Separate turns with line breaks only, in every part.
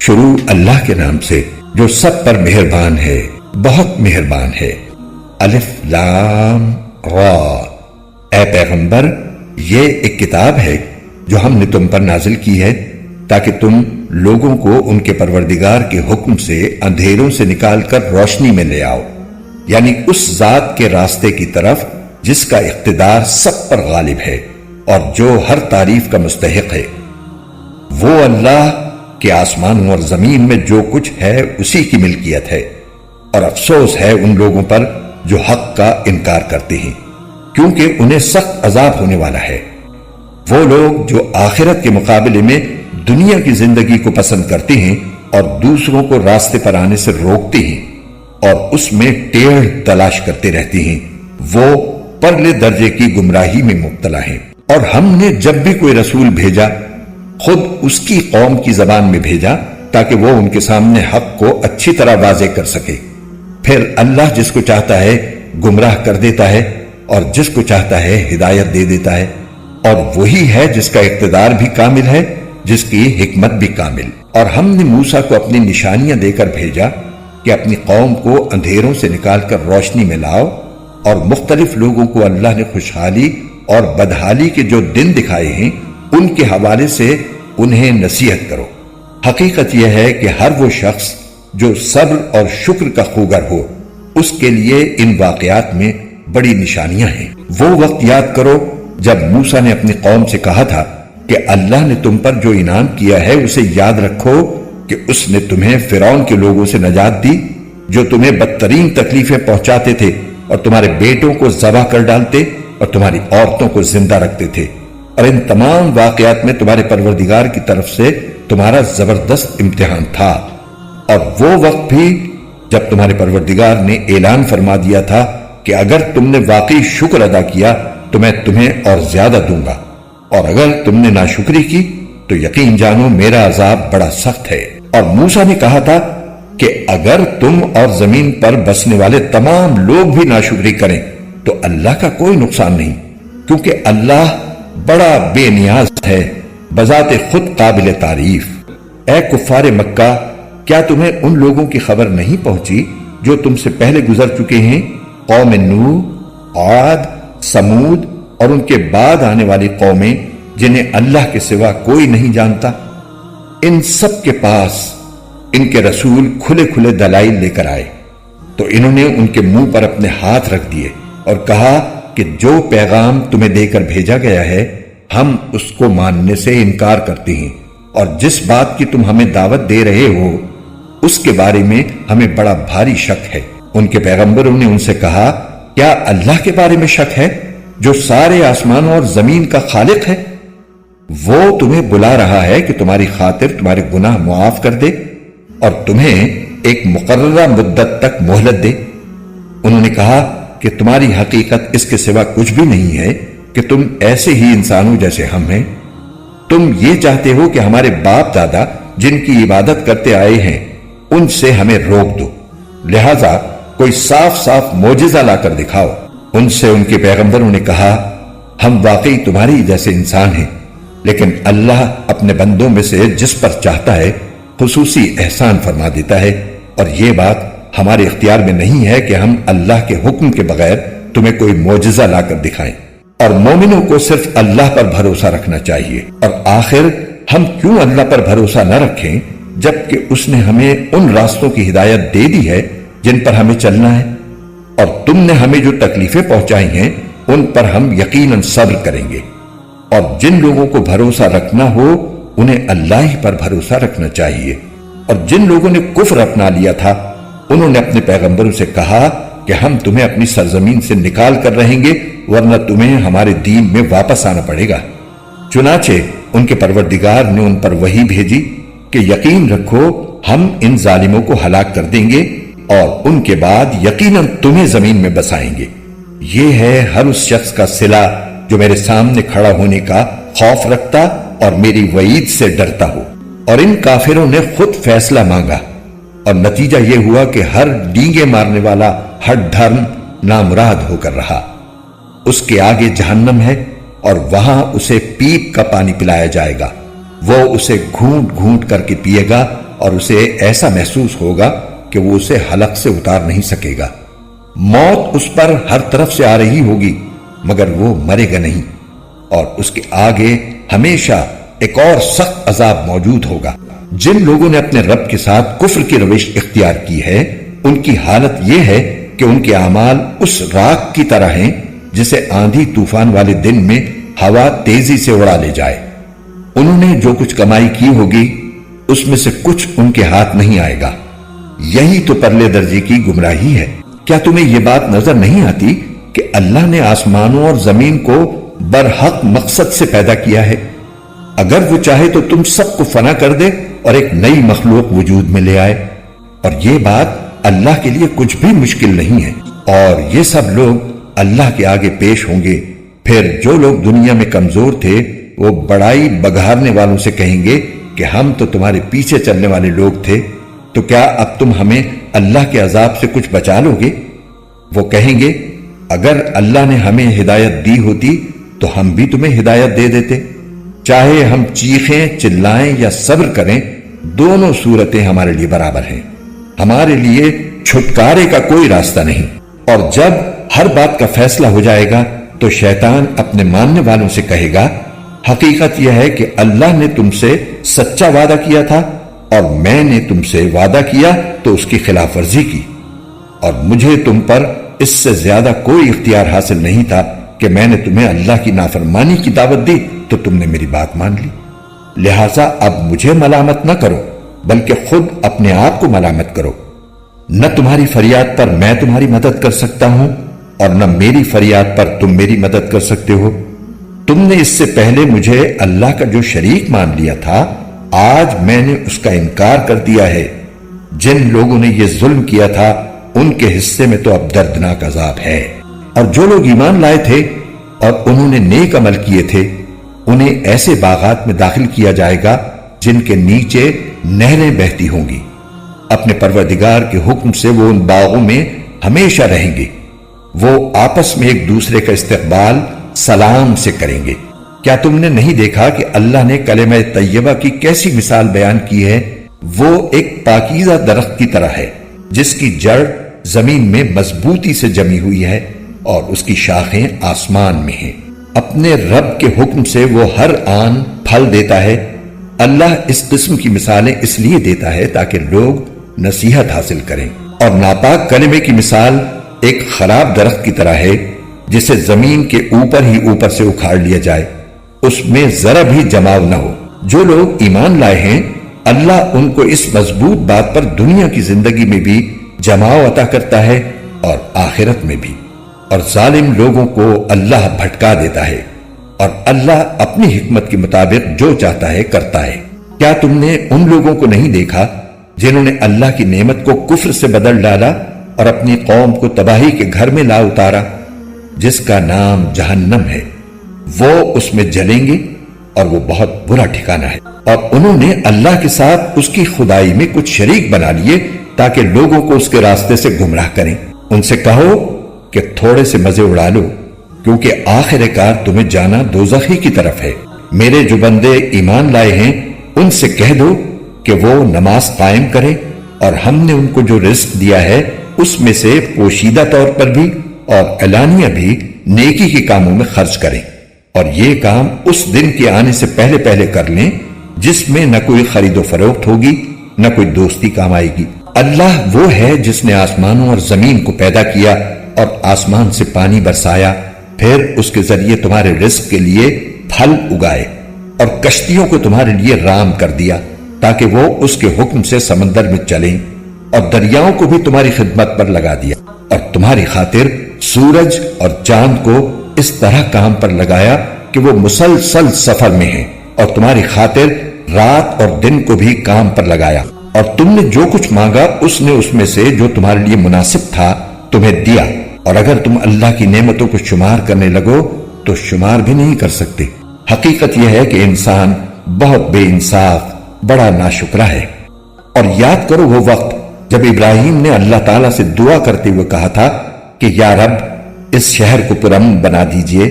شروع اللہ کے نام سے جو سب پر مہربان ہے، بہت مہربان ہے۔ الف لام را۔ اے پیغمبر، یہ ایک کتاب ہے جو ہم نے تم پر نازل کی ہے تاکہ تم لوگوں کو ان کے پروردگار کے حکم سے اندھیروں سے نکال کر روشنی میں لے آؤ، یعنی اس ذات کے راستے کی طرف جس کا اقتدار سب پر غالب ہے اور جو ہر تعریف کا مستحق ہے۔ وہ اللہ کہ آسمانوں اور زمین میں جو کچھ ہے اسی کی ملکیت ہے، اور افسوس ہے ان لوگوں پر جو حق کا انکار کرتے ہیں، کیونکہ انہیں سخت عذاب ہونے والا ہے۔ وہ لوگ جو آخرت کے مقابلے میں دنیا کی زندگی کو پسند کرتے ہیں اور دوسروں کو راستے پر آنے سے روکتے ہیں اور اس میں ٹیڑھ تلاش کرتے رہتے ہیں، وہ پرلے درجے کی گمراہی میں مبتلا ہیں۔ اور ہم نے جب بھی کوئی رسول بھیجا خود اس کی قوم کی زبان میں بھیجا تاکہ وہ ان کے سامنے حق کو اچھی طرح واضح کر سکے۔ پھر اللہ جس کو چاہتا ہے گمراہ کر دیتا ہے اور جس کو چاہتا ہے ہدایت دے دیتا ہے، اور وہی ہے جس کا اقتدار بھی کامل ہے، جس کی حکمت بھی کامل۔ اور ہم نے موسیٰ کو اپنی نشانیاں دے کر بھیجا کہ اپنی قوم کو اندھیروں سے نکال کر روشنی میں لاؤ، اور مختلف لوگوں کو اللہ نے خوشحالی اور بدحالی کے جو دن دکھائے ہیں ان کے حوالے سے انہیں نصیحت کرو۔ حقیقت یہ ہے کہ ہر وہ شخص جو صبر اور شکر کا خوگر ہو، اس کے لیے ان واقعات میں بڑی نشانیاں ہیں۔ وہ وقت یاد کرو جب موسیٰ نے اپنی قوم سے کہا تھا کہ اللہ نے تم پر جو انعام کیا ہے اسے یاد رکھو کہ اس نے تمہیں فرعون کے لوگوں سے نجات دی جو تمہیں بدترین تکلیفیں پہنچاتے تھے اور تمہارے بیٹوں کو ذبح کر ڈالتے اور تمہاری عورتوں کو زندہ رکھتے تھے۔ اور ان تمام واقعات میں تمہارے پروردگار کی طرف سے تمہارا زبردست امتحان تھا، اور وہ وقت بھی جب تمہارے پروردگار نے اعلان فرما دیا تھا کہ اگر تم نے واقعی شکر ادا کیا تو میں تمہیں اور زیادہ دوں گا، اور اگر تم نے ناشکری کی تو یقین جانو میرا عذاب بڑا سخت ہے۔ اور موسیٰ نے کہا تھا کہ اگر تم اور زمین پر بسنے والے تمام لوگ بھی ناشکری کریں تو اللہ کا کوئی نقصان نہیں، کیونکہ اللہ بڑا بے نیاز ہے، بذات خود قابل تعریف۔ اے کفار مکہ، کیا تمہیں ان لوگوں کی خبر نہیں پہنچی جو تم سے پہلے گزر چکے ہیں؟ قوم نوح، عاد، سمود اور ان کے بعد آنے والی قومیں جنہیں اللہ کے سوا کوئی نہیں جانتا۔ ان سب کے پاس ان کے رسول کھلے کھلے دلائل لے کر آئے تو انہوں نے ان کے منہ پر اپنے ہاتھ رکھ دیے اور کہا کہ جو پیغام تمہیں دے کر بھیجا گیا ہے ہم اس کو ماننے سے انکار کرتے ہیں، اور جس بات کی تم ہمیں دعوت دے رہے ہو اس کے بارے میں ہمیں بڑا بھاری شک ہے۔ ان کے پیغمبروں نے ان سے کہا، کیا اللہ کے بارے میں شک ہے جو سارے آسمانوں اور زمین کا خالق ہے؟ وہ تمہیں بلا رہا ہے کہ تمہاری خاطر تمہارے گناہ معاف کر دے اور تمہیں ایک مقررہ مدت تک مہلت دے۔ انہوں نے کہا کہ تمہاری حقیقت اس کے سوا کچھ بھی نہیں ہے کہ تم ایسے ہی انسانوں جیسے ہم ہیں۔ تم یہ چاہتے ہو کہ ہمارے باپ دادا جن کی عبادت کرتے آئے ہیں ان سے ہمیں روک دو، لہذا کوئی صاف صاف معجزہ لا کر دکھاؤ۔ ان سے ان کے پیغمبروں نے کہا، ہم واقعی تمہاری جیسے انسان ہیں، لیکن اللہ اپنے بندوں میں سے جس پر چاہتا ہے خصوصی احسان فرما دیتا ہے، اور یہ بات ہمارے اختیار میں نہیں ہے کہ ہم اللہ کے حکم کے بغیر تمہیں کوئی معجزہ لا کر دکھائیں۔ اور مومنوں کو صرف اللہ پر بھروسہ رکھنا چاہیے۔ اور آخر ہم کیوں اللہ پر بھروسہ نہ رکھیں جبکہ اس نے ہمیں ان راستوں کی ہدایت دے دی ہے جن پر ہمیں چلنا ہے، اور تم نے ہمیں جو تکلیفیں پہنچائی ہیں ان پر ہم یقیناً صبر کریں گے۔ اور جن لوگوں کو بھروسہ رکھنا ہو انہیں اللہ ہی پر بھروسہ رکھنا چاہیے۔ اور جن لوگوں نے کفر اپنا لیا تھا انہوں نے اپنے پیغمبروں سے کہا کہ ہم تمہیں اپنی سرزمین سے نکال کر رہیں گے ورنہ تمہیں ہمارے دین میں واپس آنا پڑے گا۔ چنانچہ ان کے پروردگار نے ان پر وحی بھیجی کہ یقین رکھو ہم ان ظالموں کو ہلاک کر دیں گے اور ان کے بعد یقیناً تمہیں زمین میں بسائیں گے۔ یہ ہے ہر اس شخص کا صلہ جو میرے سامنے کھڑا ہونے کا خوف رکھتا اور میری وعید سے ڈرتا ہو۔ اور ان کافروں نے خود فیصلہ مانگا اور نتیجہ یہ ہوا کہ ہر ڈینگے مارنے والا ہٹ دھرم نامراد ہو کر رہا۔ اس کے آگے جہنم ہے اور وہاں اسے پیپ کا پانی پلایا جائے گا، وہ اسے گھونٹ گھونٹ کر کے پیے گا اور اسے ایسا محسوس ہوگا کہ وہ اسے حلق سے اتار نہیں سکے گا۔ موت اس پر ہر طرف سے آ رہی ہوگی مگر وہ مرے گا نہیں، اور اس کے آگے ہمیشہ ایک اور سخت عذاب موجود ہوگا۔ جن لوگوں نے اپنے رب کے ساتھ کفر کی روش اختیار کی ہے ان کی حالت یہ ہے کہ ان کے اعمال اس راکھ کی طرح ہیں جسے آندھی طوفان والے دن میں ہوا تیزی سے اڑا لے جائے۔ انہوں نے جو کچھ کمائی کی ہوگی اس میں سے کچھ ان کے ہاتھ نہیں آئے گا۔ یہی تو پرلے درجے کی گمراہی ہے۔ کیا تمہیں یہ بات نظر نہیں آتی کہ اللہ نے آسمانوں اور زمین کو برحق مقصد سے پیدا کیا ہے؟ اگر وہ چاہے تو تم سب کو فنا کر دے اور ایک نئی مخلوق وجود میں لے آئے، اور یہ بات اللہ کے لیے کچھ بھی مشکل نہیں ہے۔ اور یہ سب لوگ اللہ کے آگے پیش ہوں گے۔ پھر جو لوگ دنیا میں کمزور تھے وہ بڑائی بگھارنے والوں سے کہیں گے کہ ہم تو تمہارے پیچھے چلنے والے لوگ تھے، تو کیا اب تم ہمیں اللہ کے عذاب سے کچھ بچا لو گے؟ وہ کہیں گے اگر اللہ نے ہمیں ہدایت دی ہوتی تو ہم بھی تمہیں ہدایت دے دیتے۔ چاہے ہم چیخیں چلائیں یا صبر کریں، دونوں صورتیں ہمارے لیے برابر ہیں، ہمارے لیے چھٹکارے کا کوئی راستہ نہیں۔ اور جب ہر بات کا فیصلہ ہو جائے گا تو شیطان اپنے ماننے والوں سے کہے گا حقیقت یہ ہے کہ اللہ نے تم سے سچا وعدہ کیا تھا اور میں نے تم سے وعدہ کیا تو اس کی خلاف ورزی کی، اور مجھے تم پر اس سے زیادہ کوئی اختیار حاصل نہیں تھا کہ میں نے تمہیں اللہ کی نافرمانی کی دعوت دی تو تم نے میری بات مان لی۔ لہٰذا اب مجھے ملامت نہ کرو بلکہ خود اپنے آپ کو ملامت کرو۔ نہ تمہاری فریاد پر میں تمہاری مدد کر سکتا ہوں اور نہ میری فریاد پر تم میری مدد کر سکتے ہو۔ تم نے اس سے پہلے مجھے اللہ کا جو شریک مان لیا تھا، آج میں نے اس کا انکار کر دیا ہے۔ جن لوگوں نے یہ ظلم کیا تھا ان کے حصے میں تو اب دردناک عذاب ہے۔ اور جو لوگ ایمان لائے تھے اور انہوں نے نیک عمل کیے تھے انہیں ایسے باغات میں داخل کیا جائے گا جن کے نیچے نہریں بہتی ہوں گی۔ اپنے پروردگار کے حکم سے وہ ان باغوں میں ہمیشہ رہیں گے۔ وہ آپس میں ایک دوسرے کا استقبال سلام سے کریں گے۔ کیا تم نے نہیں دیکھا کہ اللہ نے کلمہ طیبہ کی کیسی مثال بیان کی ہے؟ وہ ایک پاکیزہ درخت کی طرح ہے جس کی جڑ زمین میں مضبوطی سے جمی ہوئی ہے اور اس کی شاخیں آسمان میں ہیں۔ اپنے رب کے حکم سے وہ ہر آن پھل دیتا ہے۔ اللہ اس قسم کی مثالیں اس لیے دیتا ہے تاکہ لوگ نصیحت حاصل کریں۔ اور ناپاک کلمے کی مثال ایک خراب درخت کی طرح ہے جسے زمین کے اوپر ہی اوپر سے اکھاڑ لیا جائے، اس میں ذرا بھی جماؤ نہ ہو۔ جو لوگ ایمان لائے ہیں اللہ ان کو اس مضبوط بات پر دنیا کی زندگی میں بھی جماؤ عطا کرتا ہے اور آخرت میں بھی۔ اور ظالم لوگوں کو اللہ بھٹکا دیتا ہے، اور اللہ اپنی حکمت کے مطابق جو چاہتا ہے کرتا ہے۔ کیا تم نے ان لوگوں کو نہیں دیکھا جنہوں نے اللہ کی نعمت کو کفر سے بدل ڈالا اور اپنی قوم کو تباہی کے گھر میں لا اتارا جس کا نام جہنم ہے؟ وہ اس میں جلیں گے اور وہ بہت برا ٹھکانہ ہے۔ اور انہوں نے اللہ کے ساتھ اس کی خدائی میں کچھ شریک بنا لیے تاکہ لوگوں کو اس کے راستے سے گمراہ کریں۔ ان سے کہو کہ تھوڑے سے مزے اڑا لو کیونکہ آخر کار تمہیں جانا دوزخی کی طرف ہے۔ میرے جو بندے ایمان لائے ہیں ان سے کہہ دو کہ وہ نماز قائم کریں اور ہم نے ان کو جو رزق دیا ہے اس میں سے پوشیدہ طور پر بھی اور اعلانیہ بھی نیکی کے کاموں میں خرچ کریں، اور یہ کام اس دن کے آنے سے پہلے پہلے کر لیں جس میں نہ کوئی خرید و فروخت ہوگی نہ کوئی دوستی کام آئے گی۔ اللہ وہ ہے جس نے آسمانوں اور زمین کو پیدا کیا اور آسمان سے پانی برسایا، پھر اس کے ذریعے تمہارے رزق کے لیے پھل اگائے، اور کشتیوں کو تمہارے لیے رام کر دیا تاکہ وہ اس کے حکم سے سمندر میں چلیں، اور دریاؤں کو بھی تمہاری خدمت پر لگا دیا، اور تمہاری خاطر سورج اور چاند کو اس طرح کام پر لگایا کہ وہ مسلسل سفر میں ہیں، اور تمہاری خاطر رات اور دن کو بھی کام پر لگایا، اور تم نے جو کچھ مانگا اس نے اس میں سے جو تمہارے لیے مناسب تھا تمہیں دیا، اور اگر تم اللہ کی نعمتوں کو شمار کرنے لگو تو شمار بھی نہیں کر سکتے۔ حقیقت یہ ہے کہ انسان بہت بے انصاف، بڑا ناشکرا ہے۔ اور یاد کرو وہ وقت جب ابراہیم نے اللہ تعالیٰ سے دعا کرتے ہوئے کہا تھا کہ یا رب اس شہر کو پرامن بنا دیجئے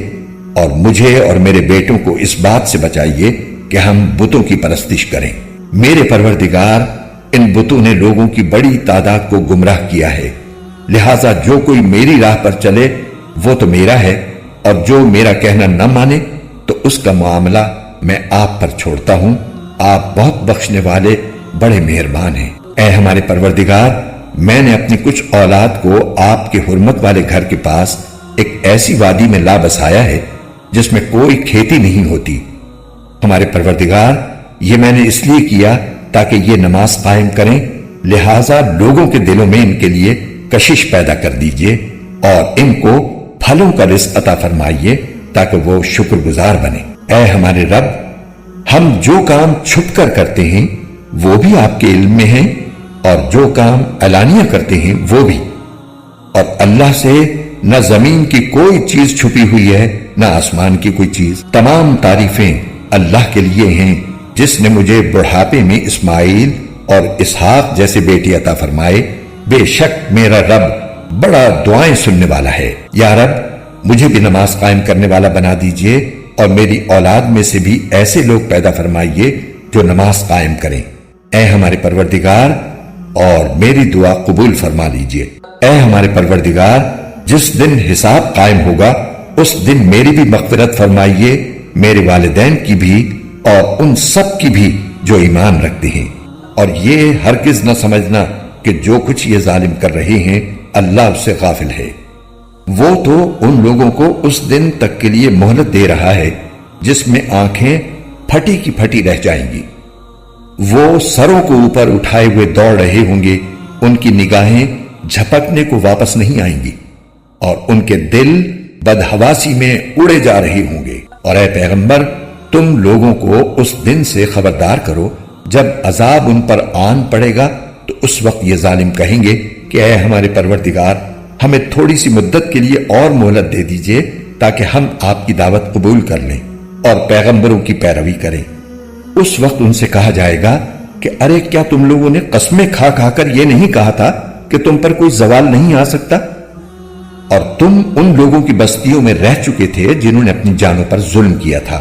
اور مجھے اور میرے بیٹوں کو اس بات سے بچائیے کہ ہم بتوں کی پرستش کریں۔ میرے پروردگار ان بتوں نے لوگوں کی بڑی تعداد کو گمراہ کیا ہے، لہذا جو کوئی میری راہ پر چلے وہ تو میرا ہے، اور جو میرا کہنا نہ مانے تو اس کا معاملہ میں آپ پر چھوڑتا ہوں۔ آپ بہت بخشنے والے بڑے مہربان ہیں۔ اے ہمارے پروردگار، میں نے اپنی کچھ اولاد کو آپ کے حرمت والے گھر کے پاس ایک ایسی وادی میں لا بسایا ہے جس میں کوئی کھیتی نہیں ہوتی۔ ہمارے پروردگار، یہ میں نے اس لیے کیا تاکہ یہ نماز قائم کریں، لہذا لوگوں کے دلوں میں ان کے لیے کشش پیدا کر دیجئے اور ان کو پھلوں کا رزق عطا فرمائیے تاکہ وہ شکر گزار بنے۔ اے ہمارے رب، ہم جو کام چھپ کر کرتے ہیں وہ بھی آپ کے علم میں ہیں، اور جو کام علانیہ کرتے ہیں وہ بھی، اور اللہ سے نہ زمین کی کوئی چیز چھپی ہوئی ہے نہ آسمان کی کوئی چیز۔ تمام تعریفیں اللہ کے لیے ہیں جس نے مجھے بڑھاپے میں اسماعیل اور اسحاق جیسے بیٹے عطا فرمائے۔ بے شک میرا رب بڑا دعائیں سننے والا ہے۔ یا رب، مجھے بھی نماز قائم کرنے والا بنا دیجئے، اور میری اولاد میں سے بھی ایسے لوگ پیدا فرمائیے جو نماز قائم کریں۔ اے ہمارے پروردگار، اور میری دعا قبول فرما لیجئے۔ اے ہمارے پروردگار، جس دن حساب قائم ہوگا اس دن میری بھی مغفرت فرمائیے، میرے والدین کی بھی اور ان سب کی بھی جو ایمان رکھتے ہیں، اور یہ ہرگز نہ سمجھنا کہ جو کچھ یہ ظالم کر رہے ہیں اللہ اس سے غافل ہے۔ وہ تو ان لوگوں کو اس دن تک کے لیے مہلت دے رہا ہے جس میں آنکھیں پھٹی کی پھٹی رہ جائیں گی۔ وہ سروں کو اوپر اٹھائے ہوئے دوڑ رہے ہوں گے، ان کی نگاہیں جھپکنے کو واپس نہیں آئیں گی، اور ان کے دل بدحواسی میں اڑے جا رہے ہوں گے۔ اور اے پیغمبر، تم لوگوں کو اس دن سے خبردار کرو جب عذاب ان پر آن پڑے گا تو اس وقت یہ ظالم کہیں گے کہ اے ہمارے پروردگار، ہمیں تھوڑی سی مدت کے لیے اور مہلت دے دیجئے تاکہ ہم آپ کی دعوت قبول کر لیں اور پیغمبروں کی پیروی کریں۔ اس وقت ان سے کہا جائے گا کہ ارے کیا تم لوگوں نے قسمیں کھا کھا کر یہ نہیں کہا تھا کہ تم پر کوئی زوال نہیں آ سکتا؟ اور تم ان لوگوں کی بستیوں میں رہ چکے تھے جنہوں نے اپنی جانوں پر ظلم کیا تھا،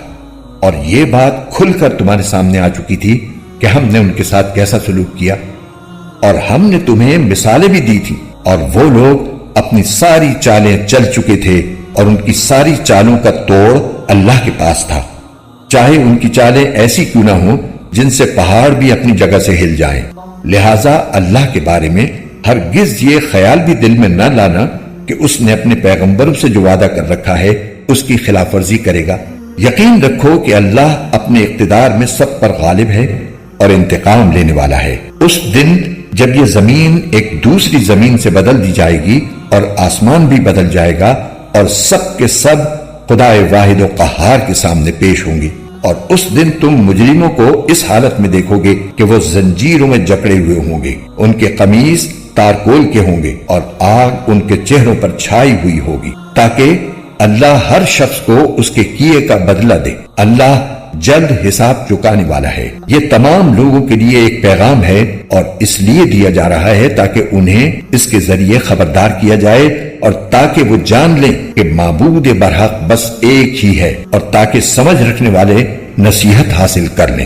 اور یہ بات کھل کر تمہارے سامنے آ چکی تھی کہ ہم نے ان کے ساتھ کیسا سلوک کیا، اور ہم نے تمہیں مثالیں بھی دی تھی، اور وہ لوگ اپنی ساری چالیں چل چکے تھے، اور ان کی ساری چالوں کا توڑ اللہ کے پاس تھا، چاہے ان کی چالیں ایسی کیوں نہ ہوں جن سے پہاڑ بھی اپنی جگہ سے ہل جائیں۔ لہٰذا اللہ کے بارے میں ہرگز یہ خیال بھی دل میں نہ لانا کہ اس نے اپنے پیغمبروں سے جو وعدہ کر رکھا ہے اس کی خلاف ورزی کرے گا۔ یقین رکھو کہ اللہ اپنے اقتدار میں سب پر غالب ہے اور انتقام لینے والا ہے۔ اس دن جب یہ زمین ایک دوسری زمین سے بدل دی جائے گی اور آسمان بھی بدل جائے گا، اور سب کے سب خدائے واحد و قہار کے سامنے پیش ہوں گے، اور اس دن تم مجرموں کو اس حالت میں دیکھو گے کہ وہ زنجیروں میں جکڑے ہوئے ہوں گے، ان کے قمیص تارکول کے ہوں گے، اور آگ ان کے چہروں پر چھائی ہوئی ہوگی، تاکہ اللہ ہر شخص کو اس کے کیے کا بدلہ دے۔ اللہ جلد حساب چکانے والا ہے۔ یہ تمام لوگوں کے لیے ایک پیغام ہے، اور اس لیے دیا جا رہا ہے تاکہ انہیں اس کے ذریعے خبردار کیا جائے، اور تاکہ وہ جان لیں کہ معبود برحق بس ایک ہی ہے، اور تاکہ سمجھ رکھنے والے نصیحت حاصل کر لیں۔